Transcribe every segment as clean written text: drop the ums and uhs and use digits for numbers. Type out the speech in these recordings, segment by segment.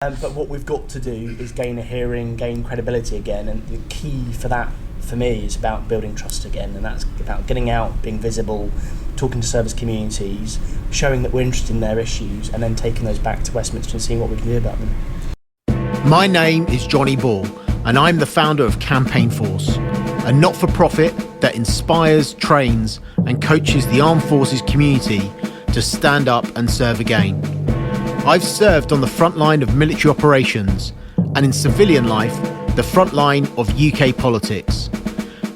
But what we've got to do is gain a hearing, gain credibility again, and the key for that, for me, is about building trust again, and that's about getting out, being visible, talking to service communities, showing that we're interested in their issues, and then taking those back to Westminster and seeing what we can do about them. My name is Jonny Ball, and I'm the founder of Campaign Force, a not-for-profit that inspires, trains and coaches the armed forces community to stand up and serve again. I've served on the front line of military operations and in civilian life, the front line of UK politics.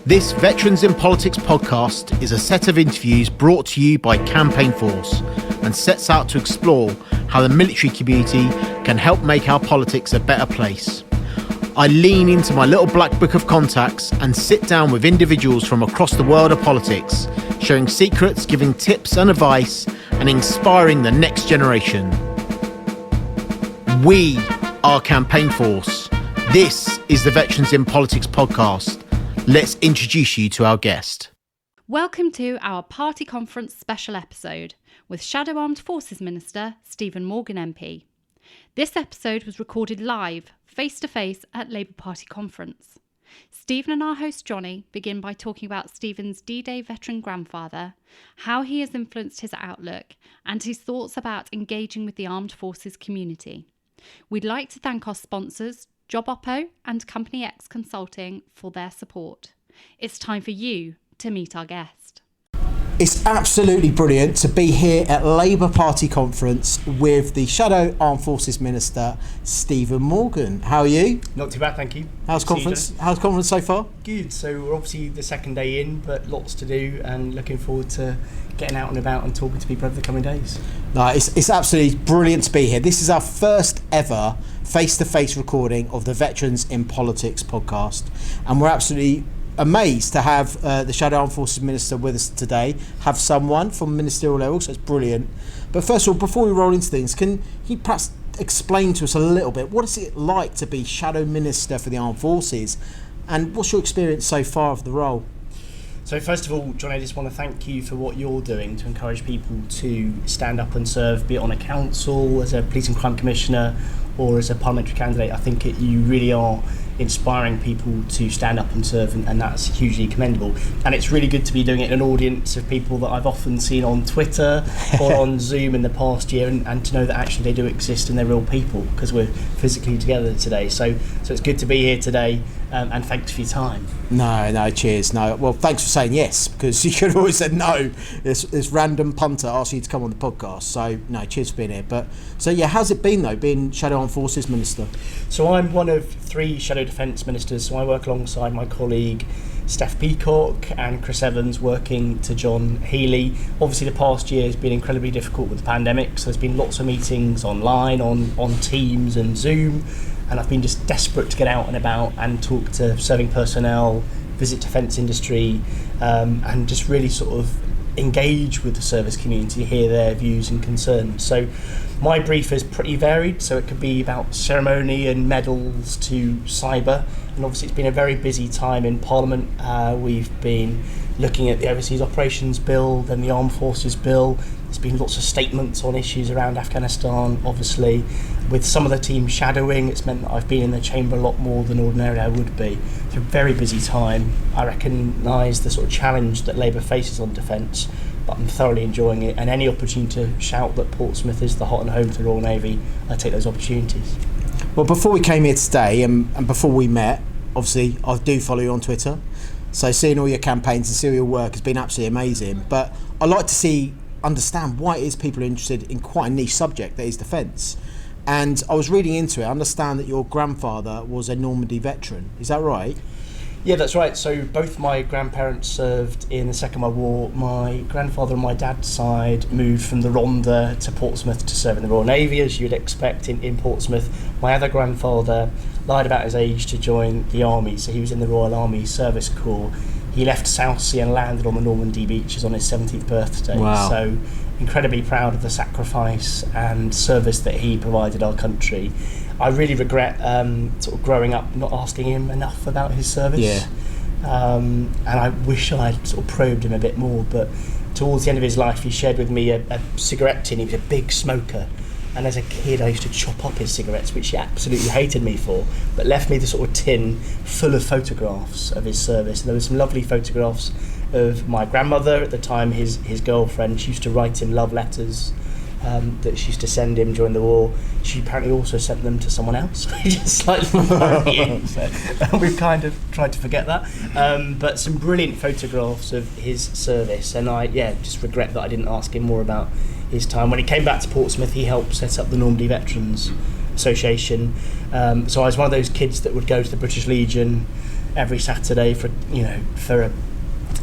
This Veterans in Politics podcast is a set of interviews brought to you by Campaign Force and sets out to explore how the military community can help make our politics a better place. I lean into my little black book of contacts and sit down with individuals from across the world of politics, sharing secrets, giving tips and advice, and inspiring the next generation. We are Campaign Force. This is the Veterans in Politics podcast. Let's introduce you to our guest. Welcome to our party conference special episode with Shadow Armed Forces Minister Stephen Morgan MP. This episode was recorded live, face-to-face at Labour Party conference. Stephen and our host Jonny begin by talking about Stephen's D-Day veteran grandfather, how he has influenced his outlook, and his thoughts about engaging with the armed forces community. We'd like to thank our sponsors, Job Oppo and Company X Consulting, for their support. It's time for you to meet our guest. It's absolutely brilliant to be here at Labour Party conference with the Shadow Armed Forces Minister, Stephen Morgan. How are you? Not too bad, thank you. How's conference so far? Good. So we're obviously the second day in, but lots to do, and looking forward to getting out and about and talking to people over the coming days. No, it's absolutely brilliant to be here. This is our first ever face-to-face recording of the Veterans in Politics podcast, and we're absolutely amazed to have the Shadow Armed Forces Minister with us today, have someone from ministerial level, so it's brilliant. But first of all, before we roll into things, can you perhaps explain to us a little bit, what is it like to be Shadow Minister for the Armed Forces, and what's your experience so far of the role? So first of all, John, I just want to thank you for what you're doing to encourage people to stand up and serve, be it on a council, as a police and crime commissioner, or as a parliamentary candidate. I think you really are inspiring people to stand up and serve, and that's hugely commendable. And it's really good to be doing it in an audience of people that I've often seen on Twitter or on Zoom in the past year, and to know that actually they do exist and they're real people, because we're physically together today. So it's good to be here today, and thanks for your time. No, cheers. No, well, thanks for saying yes, because you could have always said no. This random punter asked you to come on the podcast. So no, cheers for being here. But so yeah, how's it been though, being Shadow Armed Forces Minister? So I'm one of three Shadow Defence Ministers, so I work alongside my colleague Steph Peacock and Chris Evans, working to John Healey. Obviously the past year has been incredibly difficult with the pandemic, so there's been lots of meetings online, on Teams and Zoom, and I've been just desperate to get out and about and talk to serving personnel, visit defence industry, and just really sort of engage with the service community, hear their views and concerns. So my brief is pretty varied, so it could be about ceremony and medals to cyber, and obviously it's been a very busy time in Parliament. We've been looking at the Overseas Operations Bill, then the Armed Forces Bill. There's been lots of statements on issues around Afghanistan, obviously. With some of the team shadowing, it's meant that I've been in the chamber a lot more than ordinarily I would be. It's a very busy time. I recognise the sort of challenge that Labour faces on defence, but I'm thoroughly enjoying it, and any opportunity to shout that Portsmouth is the heart and home to the Royal Navy, I take those opportunities. Well, before we came here today, and before we met, obviously I do follow you on Twitter, so seeing all your campaigns and seeing your work has been absolutely amazing. But I'd like to understand why it is people are interested in quite a niche subject that is defence. And I was reading into it. I understand that your grandfather was a Normandy veteran. Is that right? Yeah, that's right. So both my grandparents served in the Second World War. My grandfather on my dad's side moved from the Rhondda to Portsmouth to serve in the Royal Navy, as you'd expect in Portsmouth. My other grandfather lied about his age to join the army, so he was in the Royal Army Service Corps. He left Southsea and landed on the Normandy beaches on his 70th birthday. Wow. So incredibly proud of the sacrifice and service that he provided our country. I really regret sort of growing up not asking him enough about his service. Yeah. And I wish I'd sort of probed him a bit more, but towards the end of his life he shared with me a cigarette tin. He was a big smoker, And as a kid, I used to chop up his cigarettes, which he absolutely hated me for, but left me the sort of tin full of photographs of his service. And there were some lovely photographs of my grandmother at the time, his girlfriend. She used to write him love letters that she used to send him during the war. She apparently also sent them to someone else, which is slightly worrying. So we've kind of tried to forget that. But some brilliant photographs of his service, and I just regret that I didn't ask him more about his time. When he came back to Portsmouth, he helped set up the Normandy Veterans Association. So I was one of those kids that would go to the British Legion every Saturday for a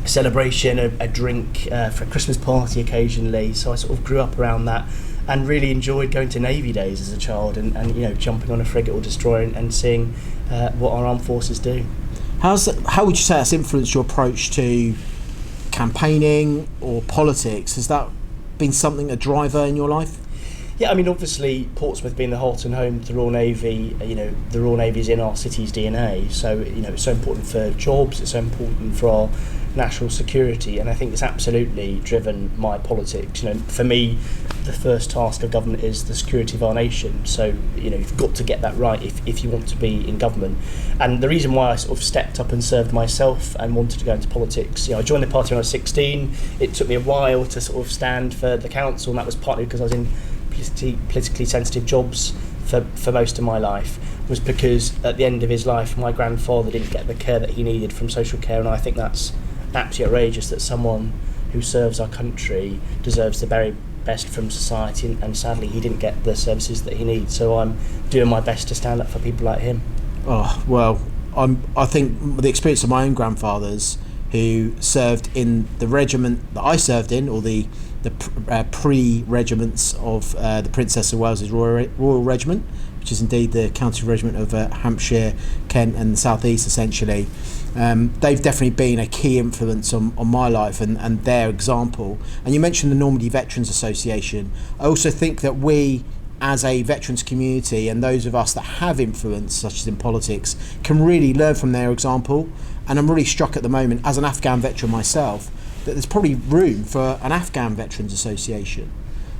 celebration, a drink, for a Christmas party occasionally. So I sort of grew up around that and really enjoyed going to Navy days as a child and jumping on a frigate or destroyer and seeing what our armed forces do. How would you say that's influenced your approach to campaigning or politics? Has that been a driver in your life? Yeah, I mean, obviously, Portsmouth being the heart and home to the Royal Navy, the Royal Navy is in our city's DNA. So, it's so important for jobs, it's so important for our national security, and I think it's absolutely driven my politics. For me, the first task of government is the security of our nation. So, you've got to get that right if you want to be in government. And the reason why I sort of stepped up and served myself and wanted to go into politics, I joined the party when I was 16. It took me a while to sort of stand for the council, and that was partly because I was in politically sensitive jobs for most of my life, was because at the end of his life my grandfather didn't get the care that he needed from social care, and I think that's absolutely outrageous that someone who serves our country deserves the very best from society, and sadly he didn't get the services that he needs. So I'm doing my best to stand up for people like him. Oh well, I think the experience of my own grandfathers who served in the regiment that I served in, or the pre-regiments of the Princess of Wales's Royal Regiment, which is indeed the county regiment of Hampshire, Kent and the South East essentially. They've definitely been a key influence on my life and their example. And you mentioned the Normandy Veterans Association. I also think that we, as a veterans community, and those of us that have influence, such as in politics, can really learn from their example. And I'm really struck at the moment, as an Afghan veteran myself, that there's probably room for an Afghan Veterans Association.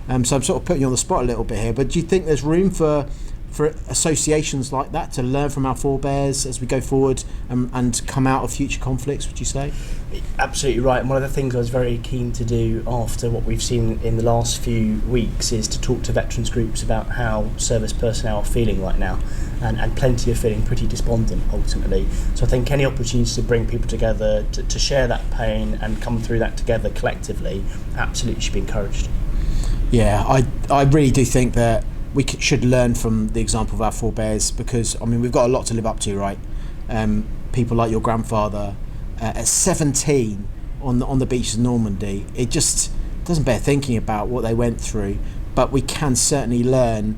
So I'm sort of putting you on the spot a little bit here, but do you think there's room for associations like that to learn from our forebears as we go forward and come out of future conflicts, would you say? Absolutely right. And one of the things I was very keen to do after what we've seen in the last few weeks is to talk to veterans groups about how service personnel are feeling right now, and plenty are feeling pretty despondent ultimately. So I think any opportunity to bring people together to share that pain and come through that together collectively absolutely should be encouraged. Yeah, I really do think that we should learn from the example of our forebears, because we've got a lot to live up to, right? People like your grandfather at 17 on the beaches of Normandy, it just doesn't bear thinking about what they went through. But we can certainly learn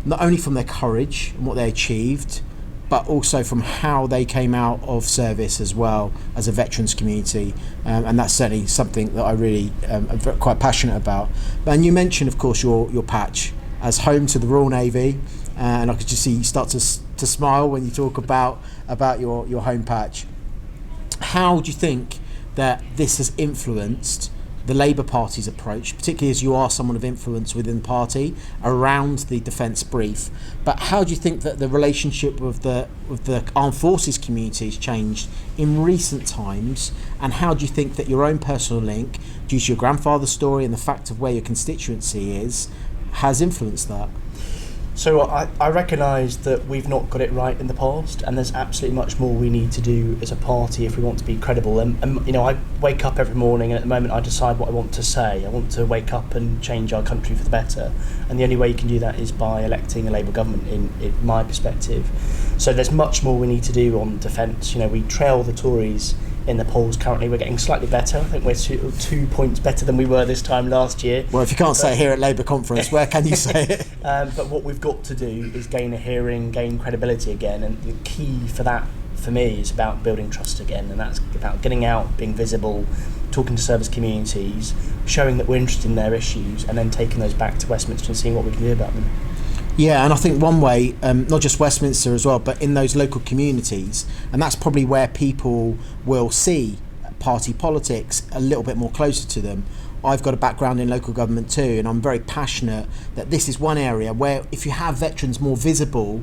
not only from their courage and what they achieved, but also from how they came out of service as well as a veterans community, and that's certainly something that I really am quite passionate about. And you mentioned, of course, your patch as home to the Royal Navy, and I could just see you start to smile when you talk about your home patch. How do you think that this has influenced the Labour Party's approach, particularly as you are someone of influence within the party, around the defence brief? But how do you think that the relationship with the armed forces community has changed in recent times? And how do you think that your own personal link, due to your grandfather's story and the fact of where your constituency is, has influenced that? So I recognise that we've not got it right in the past, and there's absolutely much more we need to do as a party if we want to be credible. And I wake up every morning, and at the moment I decide what I want to say. I want to wake up and change our country for the better, and the only way you can do that is by electing a Labour government, in my perspective. So there's much more we need to do on defence. We trail the Tories in the polls currently. We're getting slightly better. I think we're 2 points better than we were this time last year. Well, if you can't say it here at Labour conference, where can you say it? But what we've got to do is gain a hearing, gain credibility again, and the key for that, for me, is about building trust again, and that's about getting out, being visible, talking to service communities, showing that we're interested in their issues, and then taking those back to Westminster and seeing what we can do about them. Yeah, and I think one way, not just Westminster as well, but in those local communities, and that's probably where people will see party politics a little bit more closer to them, I've got a background in local government too, and I'm very passionate that this is one area where if you have veterans more visible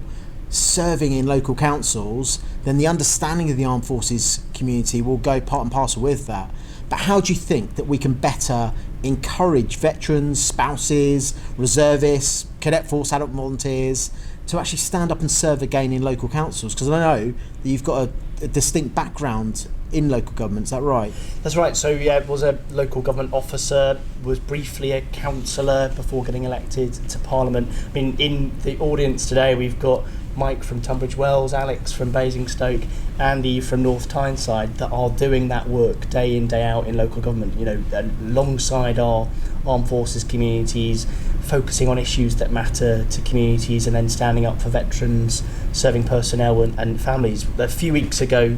serving in local councils, then the understanding of the armed forces community will go part and parcel with that. But how do you think that we can better encourage veterans, spouses, reservists, cadet force, adult volunteers to actually stand up and serve again in local councils? Because I know that you've got a distinct background in local government, is that right? That's right. So yeah, was a local government officer, was briefly a councillor before getting elected to Parliament. I mean, in the audience today we've got Mike from Tunbridge Wells, Alex from Basingstoke, Andy from North Tyneside, that are doing that work day in, day out in local government, you know, alongside our armed forces communities, focusing on issues that matter to communities and then standing up for veterans, serving personnel and families. A few weeks ago,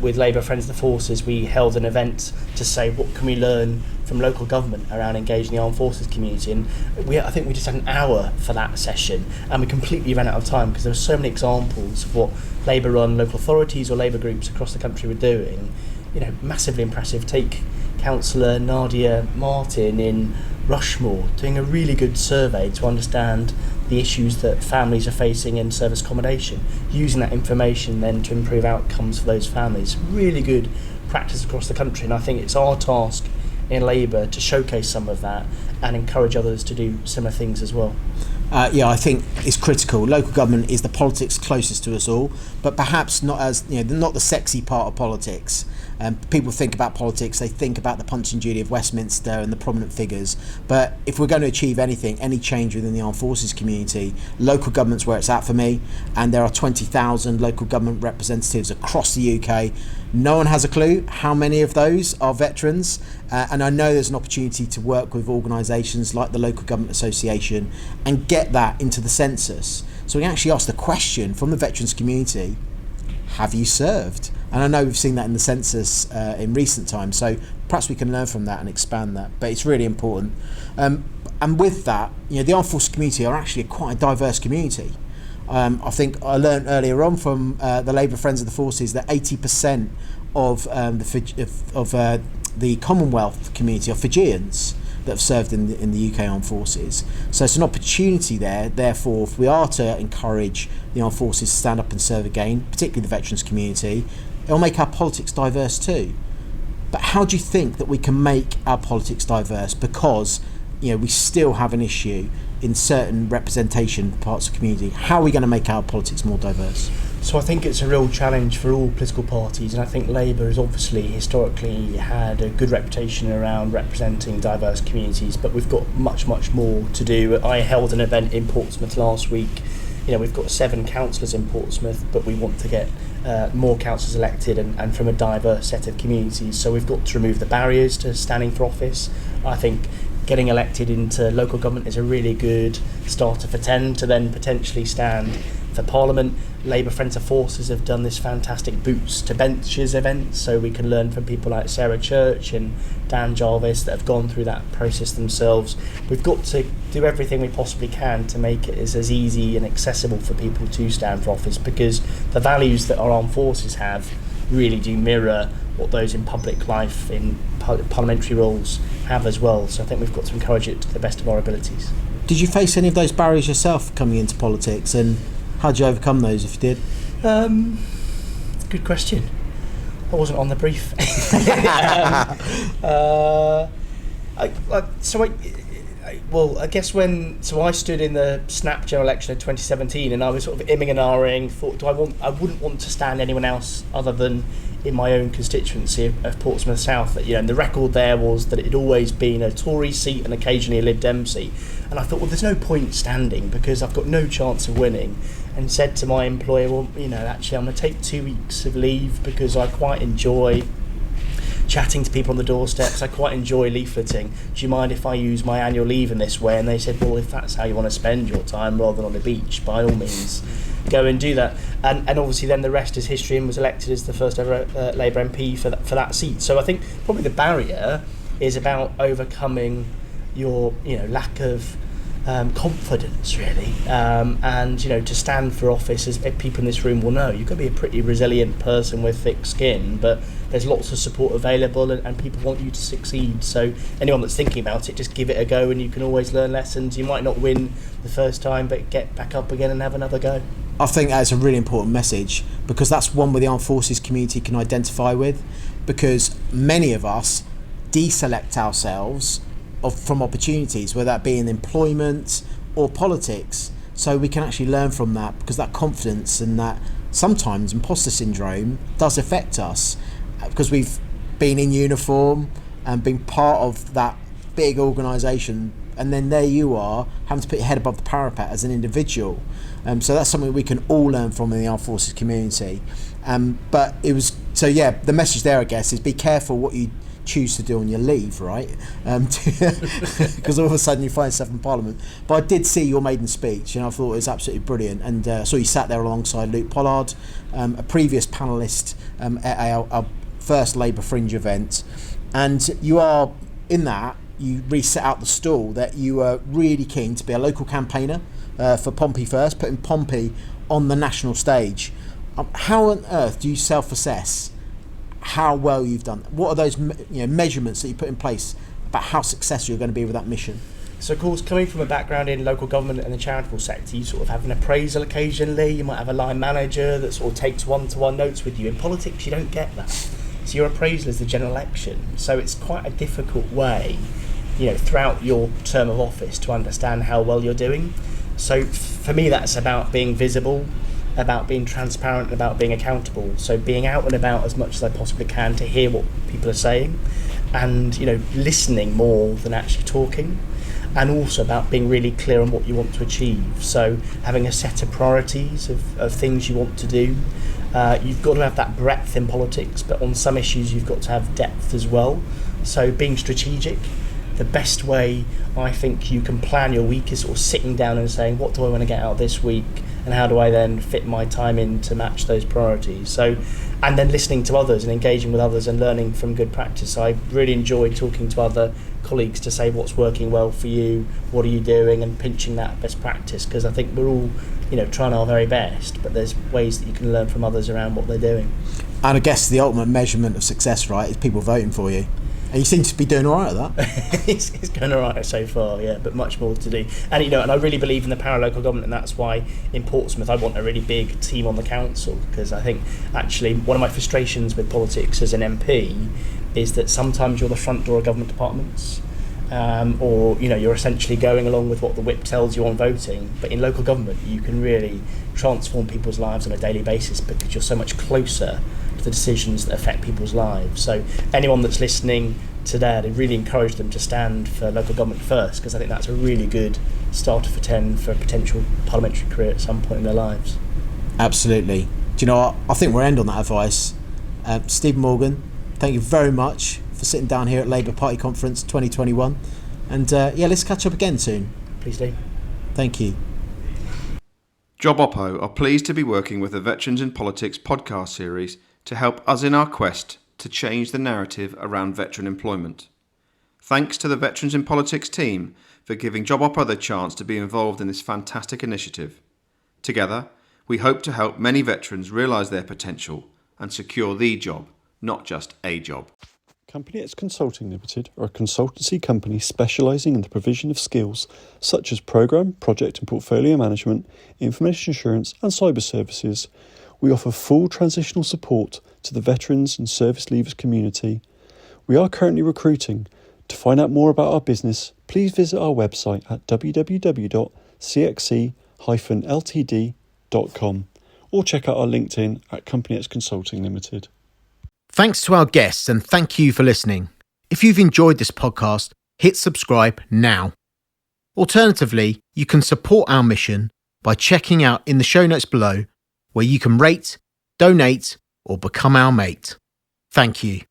with Labour Friends of the Forces, we held an event to say what can we learn from local government around engaging the armed forces community, and I think we just had an hour for that session, and we completely ran out of time because there were so many examples of what Labour run local authorities or Labour groups across the country were doing. You know, massively impressive. Take Councillor Nadia Martin in Rushmore doing a really good survey to understand the issues that families are facing in service accommodation, using that information then to improve outcomes for those families. Really good practice across the country, and I think it's our task in Labour to showcase some of that and encourage others to do similar things as well. I think it's critical. Local government is the politics closest to us all, but perhaps not as, you know, not the sexy part of politics. People think about politics, they think about the Punch and Judy of Westminster and the prominent figures. But if we're going to achieve anything, any change within the armed forces community, local government's where it's at for me. And there are 20,000 local government representatives across the UK. No one has a clue how many of those are veterans. And I know there's an opportunity to work with organisations like the Local Government Association and get that into the census. So we can actually ask the question from the veterans community, have you served? And I know we've seen that in the census in recent times, so perhaps we can learn from that and expand that, but it's really important. And with that, you know, the armed forces community are actually quite a diverse community. I think I learned earlier on from the Labour Friends of the Forces that 80% of the Commonwealth community are Fijians that have served in the UK Armed Forces. So it's an opportunity there. Therefore, if we are to encourage the Armed Forces to stand up and serve again, particularly the veterans community, it'll make our politics diverse too. But how do you think that we can make our politics diverse? Because, you know, we still have an issue in certain representation parts of the community. How are we going to make our politics more diverse? So I think it's a real challenge for all political parties, and I think Labour has obviously historically had a good reputation around representing diverse communities, but we've got much more to do. I held an event in Portsmouth last week. You know, we've got 7 councillors in Portsmouth, but we want to get more councillors elected and from a diverse set of communities. So we've got to remove the barriers to standing for office. I think getting elected into local government is a really good starter for 10 to then potentially stand for Parliament. Labour Friends of Forces have done this fantastic Boots to Benches event, so we can learn from people like Sarah Church and Dan Jarvis that have gone through that process themselves. We've got to do everything we possibly can to make it as easy and accessible for people to stand for office, because the values that our armed forces have really do mirror what those in public life, in parliamentary roles, have as well. So I think we've got to encourage it to the best of our abilities. Did you face any of those barriers yourself coming into politics, and how did you overcome those if you did? Good question. I wasn't on the brief. I guess I stood in the snap general election of 2017, and I was sort of imming and ahhing, thought I wouldn't want to stand anyone else other than in my own constituency of Portsmouth South. That, you know, and the record there was that it had always been a Tory seat and occasionally a Lib Dem seat, and I thought, well, there's no point standing because I've got no chance of winning, and said to my employer, well, you know, actually I'm going to take 2 weeks of leave because I quite enjoy chatting to people on the doorsteps, I quite enjoy leafleting. Do you mind if I use my annual leave in this way? And they said, well, if that's how you want to spend your time rather than on the beach, by all means go and do that. And obviously then the rest is history, and was elected as the first ever Labour MP for that seat. So I think probably the barrier is about overcoming your lack of confidence, really, and to stand for office, as people in this room will know, you've got to be a pretty resilient person with thick skin, but there's lots of support available, and people want you to succeed. So anyone that's thinking about it, just give it a go, and you can always learn lessons. You might not win the first time, but get back up again and have another go. I think that's a really important message, because that's one where the armed forces community can identify with, because many of us deselect ourselves from opportunities, whether that be in employment or politics. So we can actually learn from that, because that confidence and that sometimes imposter syndrome does affect us, because we've been in uniform and been part of that big organisation, and then there you are having to put your head above the parapet as an individual. So that's something we can all learn from in the armed forces community. But it was, so yeah, the message there, I guess, is be careful what you choose to do on your leave, right? Because all of a sudden you find yourself in Parliament. But I did see your maiden speech, and I thought it was absolutely brilliant. And I saw you sat there alongside Luke Pollard, a previous panellist at our first Labour Fringe event. And you are, in that, you really set out the stall that you were really keen to be a local campaigner for Pompey First, putting Pompey on the national stage. How on earth do you self-assess how well you've done? What are those measurements that you put in place about how successful you're going to be with that mission? So of course, coming from a background in local government and the charitable sector, you sort of have an appraisal occasionally, you might have a line manager that sort of takes one-to-one notes with you. In politics, you don't get that. So your appraisal is the general election. So it's quite a difficult way, throughout your term of office to understand how well you're doing. So for me, that's about being visible, about being transparent, about being accountable. So being out and about as much as I possibly can to hear what people are saying, and listening more than actually talking, and also about being really clear on what you want to achieve. So having a set of priorities of things you want to do. You've got to have that breadth in politics, but on some issues you've got to have depth as well. So being strategic. The best way I think you can plan your week is sort of sitting down and saying, what do I want to get out this week, and how do I then fit my time in to match those priorities? So, and then listening to others and engaging with others and learning from good practice. I really enjoy talking to other colleagues to say what's working well for you, what are you doing, and pinching that best practice, because I think we're all trying our very best, but there's ways that you can learn from others around what they're doing. And I guess the ultimate measurement of success, right, is people voting for you. And you seem to be doing all right at that. It's going all right so far, yeah, but much more to do. And and I really believe in the power of local government, and that's why in Portsmouth I want a really big team on the council, because I think actually one of my frustrations with politics as an MP is that sometimes you're the front door of government departments, or you're essentially going along with what the whip tells you on voting. But in local government you can really transform people's lives on a daily basis, because you're so much closer to the decisions that affect people's lives. So anyone that's listening today, I'd really encourage them to stand for local government first, because I think that's a really good starter for 10 for a potential parliamentary career at some point in their lives. Absolutely. Do you know what? I think we'll end on that advice. Stephen Morgan, thank you very much for sitting down here at Labour Party Conference 2021. And let's catch up again soon. Please do. Thank you. Job Oppo are pleased to be working with the Veterans in Politics podcast series to help us in our quest to change the narrative around veteran employment. Thanks to the Veterans in Politics team for giving Job Oppo the chance to be involved in this fantastic initiative. Together, we hope to help many veterans realise their potential and secure the job, not just a job. Company X Consulting Limited are a consultancy company specialising in the provision of skills such as programme, project and portfolio management, information assurance and cyber services. We offer full transitional support to the veterans and service leavers community. We are currently recruiting. To find out more about our business, please visit our website at www.cxe-ltd.com or check out our LinkedIn at Company X Consulting Limited. Thanks to our guests, and thank you for listening. If you've enjoyed this podcast, hit subscribe now. Alternatively, you can support our mission by checking out in the show notes below, where you can rate, donate, or become our mate. Thank you.